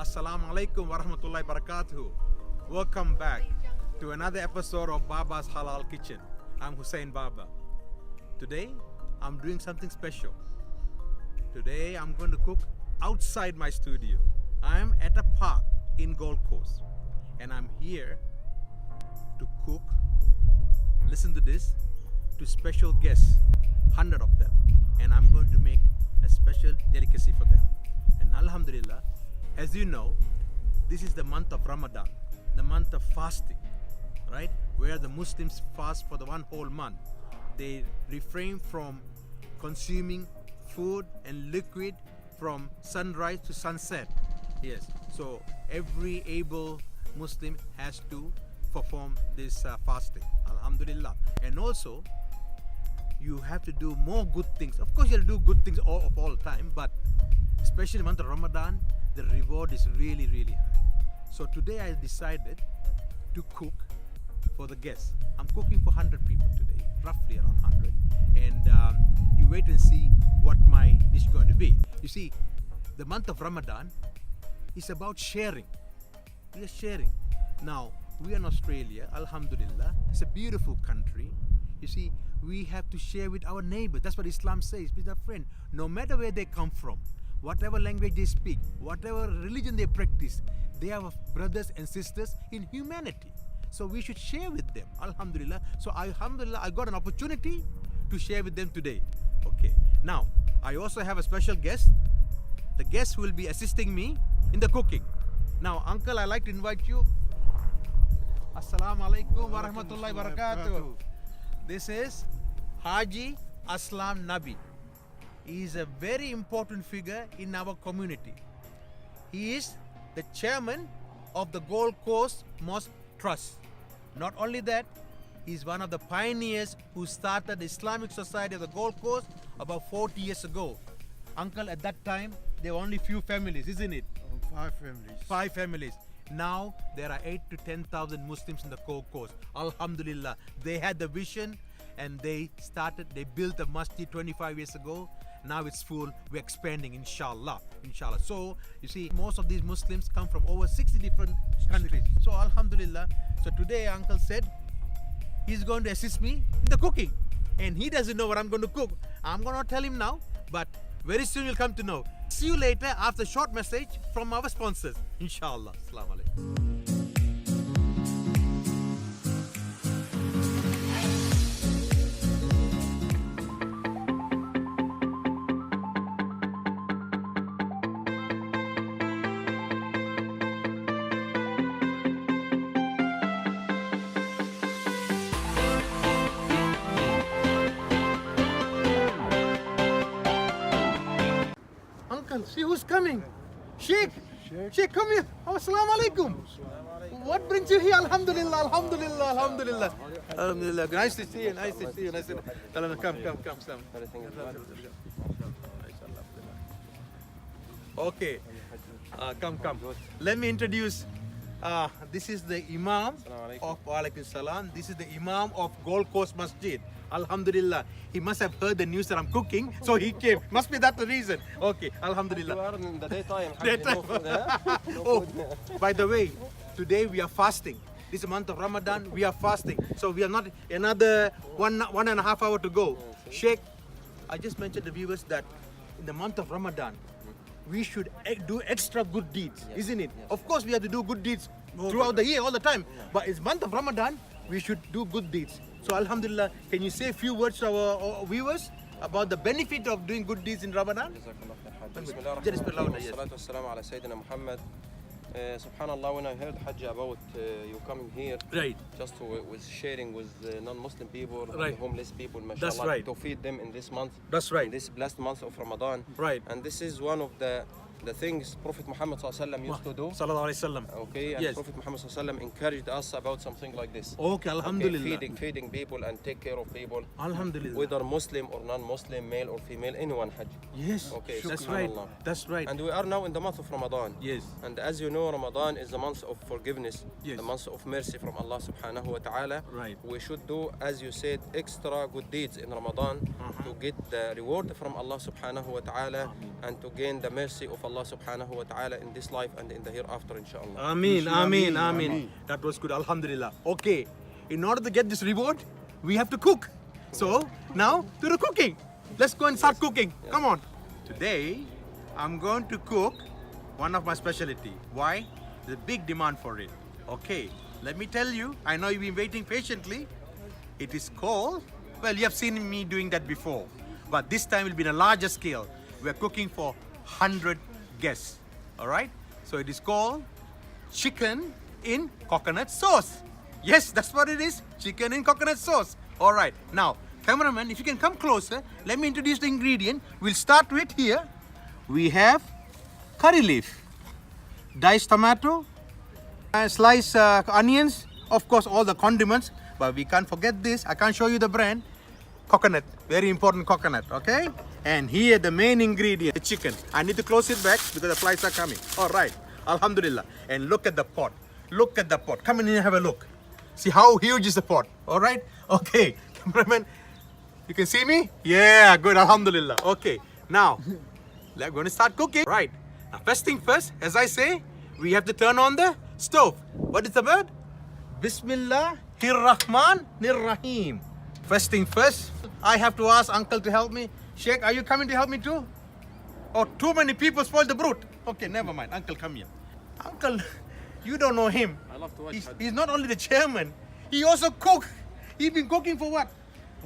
Assalamu alaikum wa rahmatullahi barakatuh. Welcome back to another episode of Baba's Halal Kitchen. I'm Hussain Baba. Today, I'm doing something special. Today, I'm going to cook outside my studio. I'm at a park in Gold Coast, and I'm here to cook, listen to this, to special guests, 100 of them, and I'm going to make a special delicacy for them. And Alhamdulillah, as you know, this is the month of Ramadan, the month of fasting, right? Where the Muslims fast for the one whole month. They refrain from consuming food and liquid from sunrise to sunset. Yes, so every able Muslim has to perform this fasting, Alhamdulillah. And also, you have to do more good things. Of course, you have to do good things all the time, but especially in the month of Ramadan, the reward is really, really high. So today I decided to cook for the guests. I'm cooking for 100 people today, roughly around 100. And you wait and see what my dish is going to be. You see, the month of Ramadan is about sharing. We are sharing. Now, we are in Australia, Alhamdulillah. It's a beautiful country. You see, we have to share with our neighbors. That's what Islam says. With our friend, no matter where they come from, whatever language they speak, whatever religion they practice, they are brothers and sisters in humanity. So we should share with them, Alhamdulillah. So Alhamdulillah, I got an opportunity to share with them today. Okay. Now, I also have a special guest. The guest will be assisting me in the cooking. Now, Uncle, I'd like to invite you. Assalamu alaikum wa rahmatullahi wa barakatuh. This is Haji Aslam Nabi. He is a very important figure in our community. He is the chairman of the Gold Coast Mosque Trust. Not only that, he is one of the pioneers who started the Islamic Society of the Gold Coast about 40 years ago. Uncle, at that time, there were only few families, isn't it? 5 families. 5 families. Now, there are 8 to 10,000 Muslims in the Gold Coast. Alhamdulillah. They had the vision and they built a masjid 25 years ago. Now it's full. We're expanding, inshallah. Inshallah. So, you see, most of these Muslims come from over 60 different countries. So, Alhamdulillah. So, today, Uncle said he's going to assist me in the cooking. And he doesn't know what I'm going to cook. I'm going to tell him now, but very soon you'll come to know. See you later after a short message from our sponsors. Inshallah. Assalamu alaikum. See who's coming. Sheikh, Sheikh, come here. Oh, assalamu alaikum. What brings you here? Alhamdulillah, alhamdulillah, alhamdulillah. Alhamdulillah. Nice to see you, nice to see you. Nice to see you. Come. Okay. Come. Let me introduce. This is the Imam of Walaikum Salam. This is the Imam of Gold Coast Masjid. Alhamdulillah. He must have heard the news that I'm cooking, so he came. Must be that the reason. Okay, Alhamdulillah. You are in the daytime. Oh, by the way, today we are fasting. This month of Ramadan, we are fasting. So we are not another one and a half hour to go. Sheikh, I just mentioned to the viewers that in the month of Ramadan, we should do extra good deeds, isn't it? Of course, we have to do good deeds throughout the year, all the time. But it's month of Ramadan, we should do good deeds. So Alhamdulillah, can you say a few words to our viewers about the benefit of doing good deeds in Ramadan? Mohamed. Subhanallah, when I heard Hajj about you coming here, right, just with sharing with non-Muslim people, right, and homeless people, mashallah, that's right, to feed them in this month, that's right, in this blessed month of Ramadan, right, and this is one of the things Prophet Muhammad used to do. Okay, and yes, Prophet Muhammad encouraged us about something like this. Okay, Alhamdulillah. Okay, feeding people and take care of people. Alhamdulillah. Whether Muslim or non-Muslim, male or female, anyone Hajj. Yes. Okay, that's right. That's right. And we are now in the month of Ramadan. Yes. And as you know, Ramadan is the month of forgiveness, yes, the month of mercy from Allah subhanahu wa ta'ala. Right. We should do, as you said, extra good deeds in Ramadan to get the reward from Allah subhanahu wa ta'ala and to gain the mercy of Allah Allah subhanahu wa ta'ala in this life and in the hereafter, inshallah. Ameen, ameen, ameen. That was good, alhamdulillah. Okay, in order to get this reward, we have to cook. So, now to the cooking. Let's go and start cooking. Come on. Today, I'm going to cook one of my specialty. Why? There's a big demand for it. Okay, let me tell you, I know you've been waiting patiently. It is called, well, you have seen me doing that before, but this time it will be on a larger scale. We're cooking for 100 guests, all right? So it is called chicken in coconut sauce. Yes, that's what it is, chicken in coconut sauce. All right, now, cameraman, if you can come closer, let me introduce the ingredient. We'll start with here. We have curry leaf, diced tomato, sliced onions, of course all the condiments, but we can't forget this. I can't show you the brand. Coconut, very important coconut, okay? And here the main ingredient, the chicken. I need to close it back because the flies are coming. All right, alhamdulillah. And look at the pot. Look at the pot. Come in and have a look. See how huge is the pot, all right? Okay, cameraman, you can see me? Yeah, good, alhamdulillah. Okay, now, we're going to start cooking. Right, now first thing first, as I say, we have to turn on the stove. What is the word? Bismillahirrahmanirrahim. First thing first, I have to ask uncle to help me. Sheikh, are you coming to help me too? Oh, too many people spoil the brood. Okay, never mind. Uncle, come here. Uncle, you don't know him. I love to watch He's not only the chairman, he also cooks. He's been cooking for what?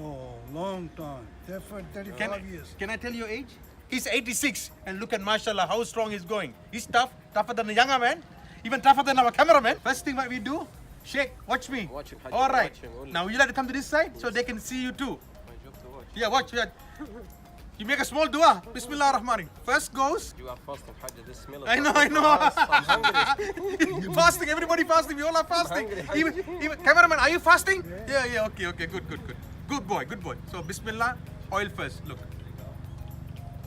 Oh, long time. For 35 years. Can I tell your age? He's 86, and look at mashallah how strong he's going. He's tough, tougher than the younger man, even tougher than our cameraman. First thing what we do, Sheikh, watch me. Watch him, Haji, all right. watch him only. Now you like to come to this side so they can see you too. My job to watch. Yeah, watch. Yeah. You make a small dua. Bismillah ar-Rahman. First goes. You are fasting, Haji. This smell. I know. I'm hungry. Fasting. Everybody fasting. We all are fasting. Even cameraman, are you fasting? Yeah. Okay. Good. Good boy. So Bismillah. Oil first.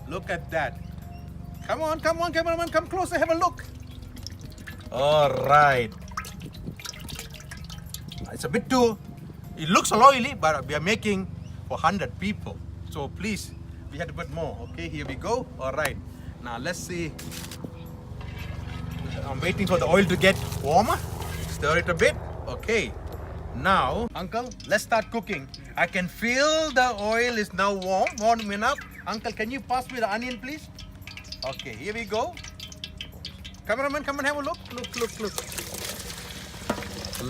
Look at that. Come on, cameraman. Come closer. Have a look. All right. It's a bit too. It looks oily, but we are making for 100 people. So please, we have to put more. Okay, here we go. All right. Now let's see. I'm waiting for the oil to get warmer. Stir it a bit. Okay. Now, uncle, let's start cooking. I can feel the oil is now warm enough. Uncle, can you pass me the onion, please? Okay, here we go. Cameraman, come and have a look. Look.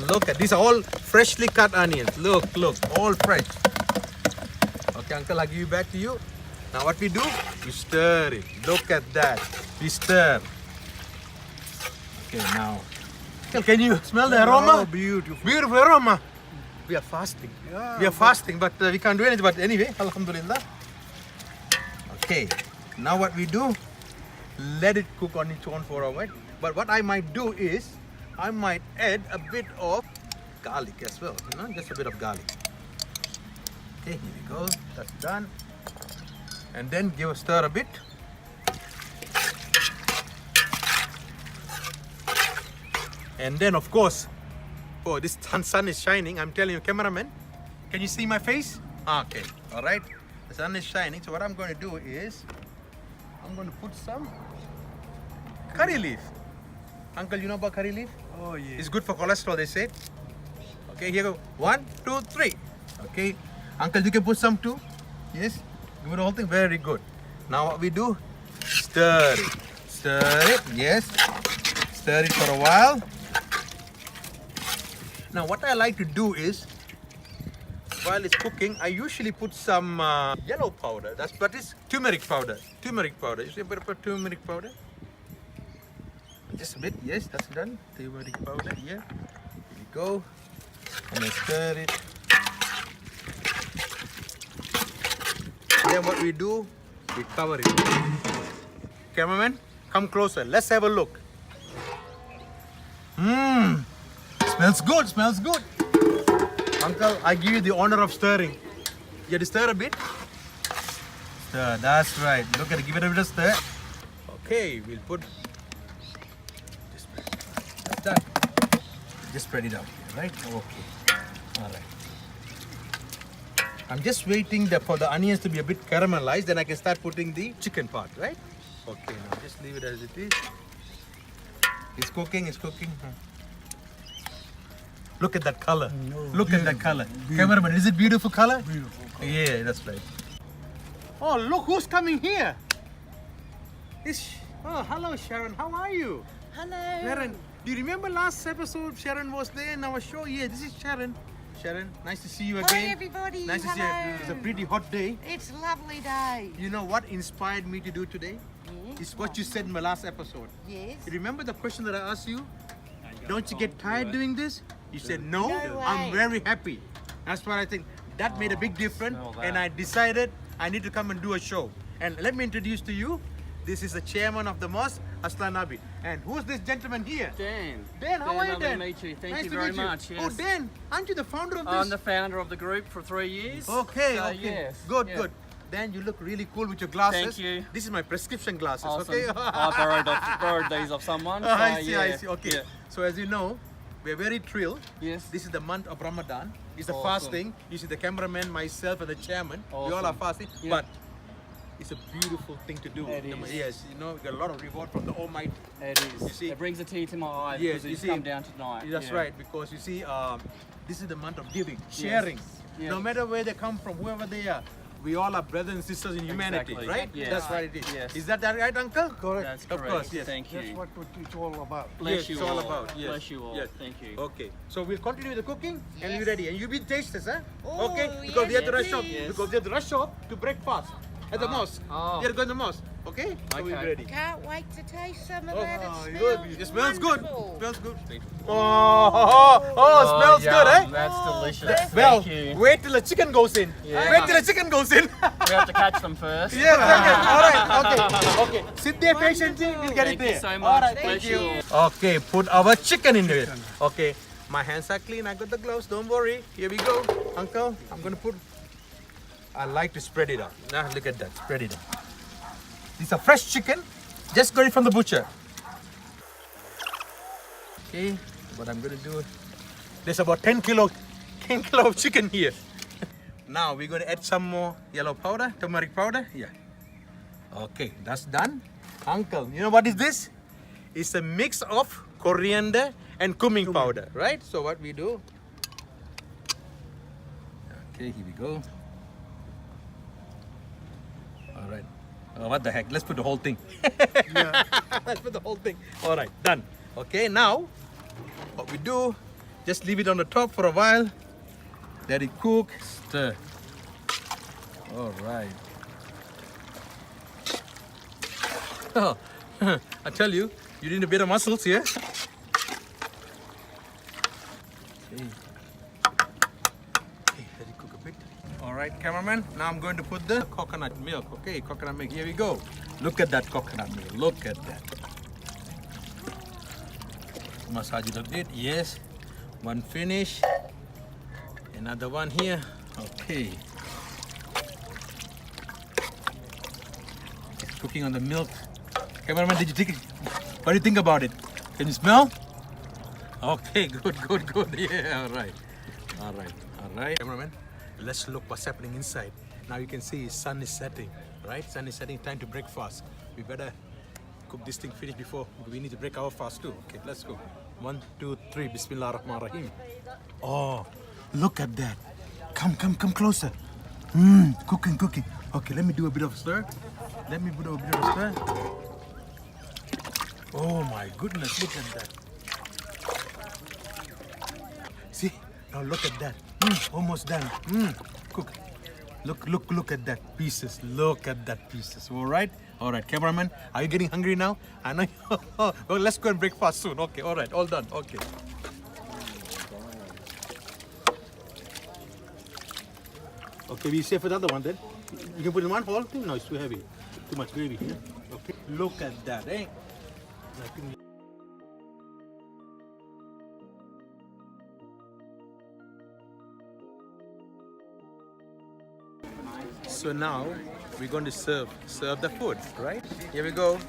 Look at these are all freshly cut onions. Look, all fresh. Okay, uncle, I'll give you back to you. Now what we do? We stir it. Look at that. We stir. Okay, now. Uncle, can you smell the aroma? Oh, beautiful. Beautiful aroma. We are fasting. Yeah, We are fasting, but we can't do anything. But anyway, alhamdulillah. Okay, now what we do? Let it cook on its own for a while. But what I might do is, I might add a bit of garlic as well, just a bit of garlic. Okay, here we go, that's done. And then give a stir a bit. And then of course, oh, this sun is shining, I'm telling you, cameraman, can you see my face? Okay, all right, the sun is shining. So what I'm going to do is, I'm going to put some curry leaf. Uncle, you know about curry leaf? Oh, yeah. It's good for cholesterol, they say. Okay, here go. 1, 2, 3. Okay. Uncle, you can put some too. Yes. Give it the whole thing. Very good. Now what we do? Stir it. Yes. Stir it for a while. Now what I like to do is, while it's cooking, I usually put some yellow powder. That's turmeric powder. You see a bit of turmeric powder? Just a bit, yes, that's done. Turmeric powder here. Here we go. And then stir it. Then what we do, we cover it. Cameraman, come closer. Let's have a look. Smells good. Uncle, I give you the honor of stirring. You have to stir a bit. Stir, that's right. Look at it, give it a bit of stir. Okay, we'll put. That's done. Just spread it out here, right? Okay. All right. I'm just waiting for the onions to be a bit caramelized, then I can start putting the chicken part, right? Okay, now just leave it as it is. It's cooking, it's cooking. Look at that color. Look at that color. Cameraman, is it beautiful color? Beautiful. Yeah, that's right. Oh, look who's coming here. Oh, hello Sharon, how are you? Hello. Sharon, do you remember last episode Sharon was there in our show? Yeah, this is Sharon. Sharon, nice to see you again. Hi everybody. Nice to see you. Hello. It's a pretty hot day. It's a lovely day. You know what inspired me to do today? Yes. It's what you said in my last episode. Yes. You remember the question that I asked you? Don't you get tired doing this? You said no. No I'm way. very happy. That's what I think. That made a big difference, and I decided I need to come and do a show. And let me introduce to you. This is the chairman of the mosque, Aslan Nabi. And who's this gentleman here? Dan. Dan, how are you, lovely Dan? to meet you. Thank Nice you to very meet you. much. Yes. Oh, Dan, aren't you the founder of this? I'm the founder of the group for 3 years. Okay, So, okay. Yes. Good, yeah. good. Dan, you look really cool with your glasses. Thank you. This is my prescription glasses, Awesome. okay? I borrowed these off someone. So, I see, yeah. I see. Okay. Yeah. So as you know, we're very thrilled. Yes. This is the month of Ramadan. It's the Awesome. fasting. You see the cameraman, myself, and the chairman. We all are Awesome. fasting. Yeah. But it's a beautiful thing to do. It is. Yes, you know, we got a lot of reward from the Almighty. It is. You see- It brings a tear to my eye Yes, because you it's see- come down tonight. That's yeah. right, because you see, this is the month of giving, sharing. Yeah. No matter where they come from, whoever they are, we all are brothers and sisters in humanity, Exactly. right? Yes. That's what it is. Yes. Is that right, Uncle? Correct. That's Of correct. course, yes. Thank you. That's what it's all about. Bless Yes, you it's all about, yes. Bless you all. Yes. Thank you. Okay, so we'll continue with the cooking and Yes. we're ready. And you be tasters, huh? Oh, Okay, because we yes, have to rush off. yes. Because we have to rush off to breakfast at the mosque. Oh. We are going to the mosque. Okay? So we're Okay. ready. Can't wait to taste some of Oh, that. it smells good. wonderful. Smells good. Oh, smells good, eh? That's delicious. Well, Thank you. wait till the chicken goes in. Yeah. Wait till the chicken goes in. We have to catch them first. Yes, okay. All right. Okay. Sit there patiently. We'll get Thank it there. you so much. All right. Bless Thank you you. all. Okay. Put our chicken in there. Okay. My hands are clean. I got the gloves. Don't worry. Here we go. Uncle, I'm gonna put. I like to spread it out. Now look at that. Spread it out. This is a fresh chicken. Just got it from the butcher. Okay. What I'm gonna do. There's about 10 kilo of chicken here. Now we're going to add some more yellow powder, turmeric powder. Yeah. Okay, that's done. Uncle, you know what is this? It's a mix of coriander and cumin powder, right? So what we do? Okay, here we go. All right. Oh, what the heck? Let's put the whole thing. Let's put the whole thing. All right, done. Okay, now what we do? Just leave it on the top for a while. Let it cook. Stir. All right. Oh, I tell you, you need a bit of muscles here. Okay. Okay, let it cook a bit. All right, cameraman. Now I'm going to put the coconut milk. Okay, coconut milk. Here we go. Look at that coconut milk. Look at that. Massage it a bit. Yes. One finish. Another one here. Okay. It's cooking on the milk. Cameraman, did you take it? What do you think about it? Can you smell? Okay, good, good, good. Yeah, all right. All right, all right. Cameraman, let's look what's happening inside. Now you can see sun is setting, right? Sun is setting, time to break fast. We better cook this thing finish before we need to break our fast too. Okay, let's go. 1, 2, 3. Bismillah ar-Rahman ar-Rahim. Oh, look at that. Come closer. Cooking. Okay, let me do a bit of stir. Let me do a bit of stir. Oh my goodness, look at that. See, now look at that. Almost done. Cook. Look at that pieces. Look at that pieces. All right, cameraman. Are you getting hungry now? I know. Well, let's go and break fast soon. Okay, all right, all done. Okay. Okay, we save another one then. You can put in one whole thing. No, it's too heavy. Too much gravy here. Okay. Look at that, eh? So now we're going to serve the food, right? Here we go.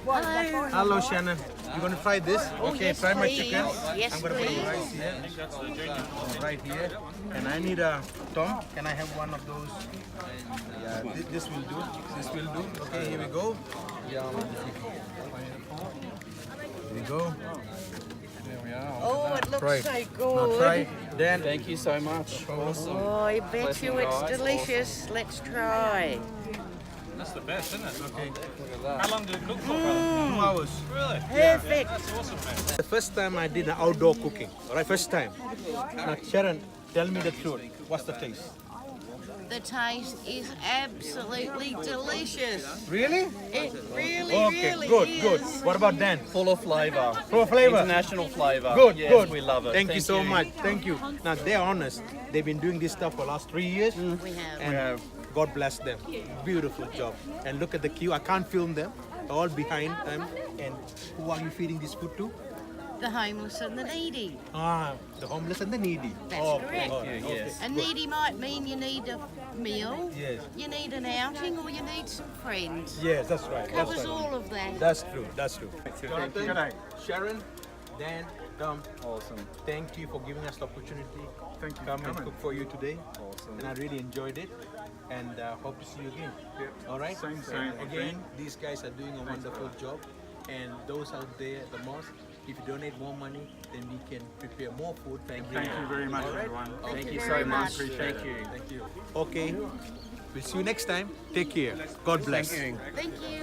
Hello. Hello, Shannon. You gonna try this? Okay, yes, try my please. chicken. Yes, I'm gonna put please. the rice here. Right here. And I need a Tom. Can I have one of those? Yeah, this will do. This will do. Okay, here we go. Here we go. Oh, it looks Try. so Now good. try. Then Thank you so much. Awesome. Oh, I bet Blessing, you it's guys. delicious. Let's try. That's the best, isn't it? okay. How long did it cook for, brother? 2 hours. Really? Perfect. That's awesome, man. The first time I did an outdoor cooking. All right, first time. Now, Sharon, tell me the truth. What's the taste? The taste is absolutely delicious. Really? It really, Okay, really good, is. good. What about Dan? Full of flavour. Full of flavour? International flavour. Good, yes, good. we love it. Thank you so much. Thank you. Now, they're honest. They've been doing this stuff for the last 3 years. We have. And God bless them. Beautiful job. And look at the queue. I can't film them. They're all behind them. And who are you feeding this food to? The homeless and the needy. Ah, the homeless and the needy. That's correct. Okay, yes. A needy might mean you need a meal, Yes. you need an outing, or you need some friends. Yes, that's right. That's Covers right. all of that. That's true. That's true. Jonathan, Sharon, Dan, Tom, Awesome. thank you for giving us the opportunity. Thank you Come for and coming. cook for you today. Awesome. And I really enjoyed it. And hope to see you again. All right? Same. And again, these guys are doing a wonderful job. And those out there at the mosque, if you donate more money, then we can prepare more food. Thank you very much, All right? everyone. Thank you very so much. much. Thank you. Thank you. Okay. We'll see you next time. Take care. God bless. Thank you.